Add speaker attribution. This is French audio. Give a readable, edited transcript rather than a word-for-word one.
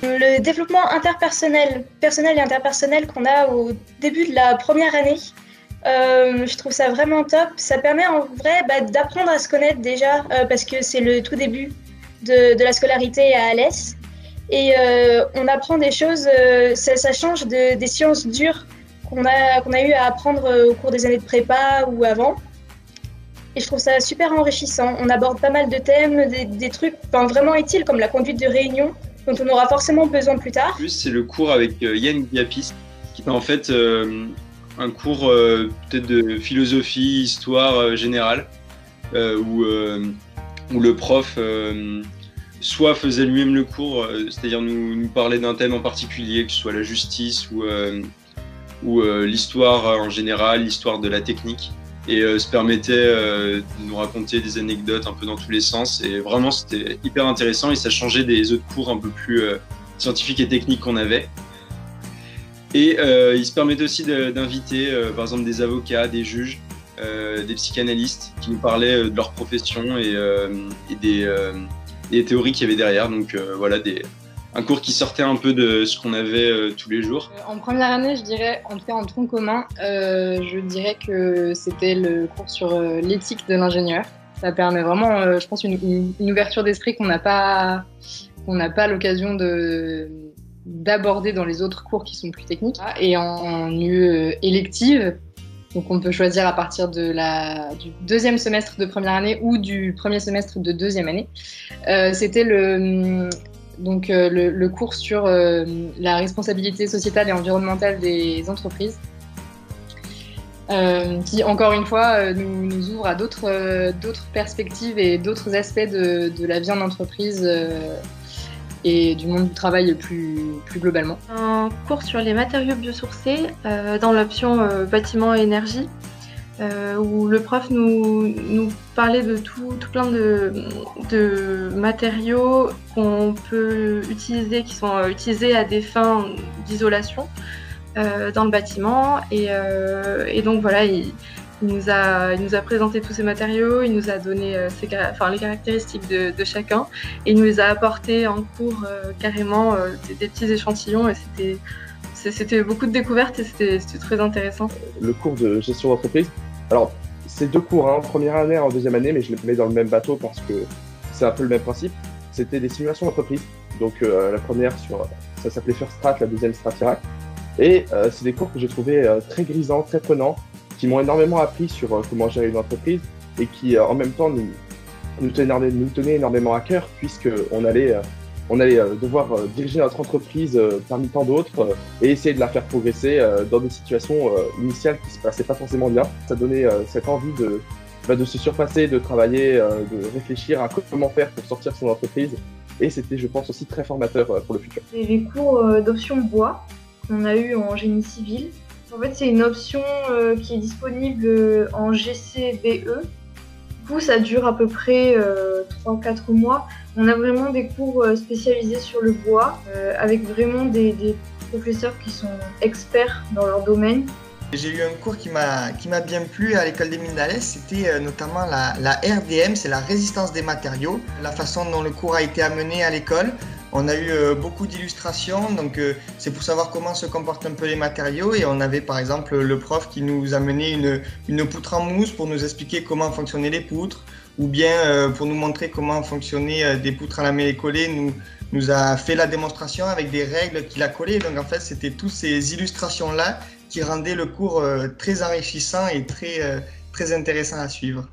Speaker 1: Le développement personnel et interpersonnel qu'on a au début de la première année, je trouve ça vraiment top. Ça permet en vrai d'apprendre à se connaître déjà, parce que c'est le tout début de la scolarité à Alès. Et on apprend des choses, ça change des sciences dures qu'on a eu à apprendre au cours des années de prépa ou avant. Et je trouve ça super enrichissant. On aborde pas mal de thèmes, des trucs vraiment utiles comme la conduite de réunion, dont on aura forcément besoin plus tard.
Speaker 2: Plus, c'est le cours avec Yann Guiapis, qui est en fait un cours peut-être de philosophie, histoire générale, où le prof soit faisait lui-même le cours, c'est-à-dire nous parlait d'un thème en particulier, que ce soit la justice ou l'histoire en général, l'histoire de la technique, et se permettait de nous raconter des anecdotes un peu dans tous les sens. Et vraiment, c'était hyper intéressant et ça changeait des autres cours un peu plus scientifiques et techniques qu'on avait. Et il se permettait aussi d'inviter, par exemple, des avocats, des juges, des psychanalystes qui nous parlaient de leur profession et des théories qu'il y avait derrière. Donc voilà, un cours qui sortait un peu de ce qu'on avait tous les jours.
Speaker 3: En première année, je dirais, en tout cas en tronc commun, je dirais que c'était le cours sur l'éthique de l'ingénieur. Ça permet vraiment, je pense, une ouverture d'esprit qu'on n'a pas l'occasion d'aborder dans les autres cours qui sont plus techniques. Et en UE élective, donc on peut choisir à partir du deuxième semestre de première année ou du premier semestre de deuxième année. C'était le cours sur la responsabilité sociétale et environnementale des entreprises, qui, encore une fois, nous ouvre à d'autres perspectives et d'autres aspects de la vie en entreprise et du monde du travail plus globalement.
Speaker 4: Un cours sur les matériaux biosourcés dans l'option bâtiment et énergie, où le prof nous parlait de tout plein de matériaux qu'on peut utiliser, qui sont utilisés à des fins d'isolation dans le bâtiment. Et donc voilà, il nous a présenté tous ces matériaux, il nous a donné les caractéristiques de chacun, et il nous les a apportés en cours carrément des petits échantillons, et c'était beaucoup de découvertes et c'était très intéressant.
Speaker 5: Le cours de gestion d'entreprise, alors c'est deux cours, en première année et en deuxième année, mais je les mets dans le même bateau parce que c'est un peu le même principe. C'était des simulations d'entreprise. Donc la première, ça s'appelait First Strat, la deuxième Stratirac. Et c'est des cours que j'ai trouvés très grisants, très prenants, qui m'ont énormément appris sur comment gérer une entreprise et qui en même temps nous tenaient énormément à cœur, puisqu'on allait devoir diriger notre entreprise parmi tant d'autres et essayer de la faire progresser dans des situations initiales qui se passaient pas forcément bien. Ça donnait cette envie de se surpasser, de travailler, de réfléchir à comment faire pour sortir son entreprise. Et c'était, je pense, aussi très formateur pour le futur.
Speaker 6: C'est les cours d'option bois qu'on a eu en génie civil. En fait, c'est une option qui est disponible en GCBE. Du coup, ça dure à peu près 3-4 mois. On a vraiment des cours spécialisés sur le bois, avec vraiment des professeurs qui sont experts dans leur domaine.
Speaker 7: J'ai eu un cours qui m'a bien plu à l'école des mines d'Alès, c'était notamment la RDM, c'est la résistance des matériaux. La façon dont le cours a été amené à l'école, on a eu beaucoup d'illustrations, donc c'est pour savoir comment se comportent un peu les matériaux, et on avait par exemple le prof qui nous amenait une poutre en mousse pour nous expliquer comment fonctionnaient les poutres, ou bien pour nous montrer comment fonctionnaient des poutres à la mêlée-collée, nous a fait la démonstration avec des règles qu'il a collées. Donc en fait, c'était toutes ces illustrations-là qui rendaient le cours très enrichissant et très intéressant à suivre.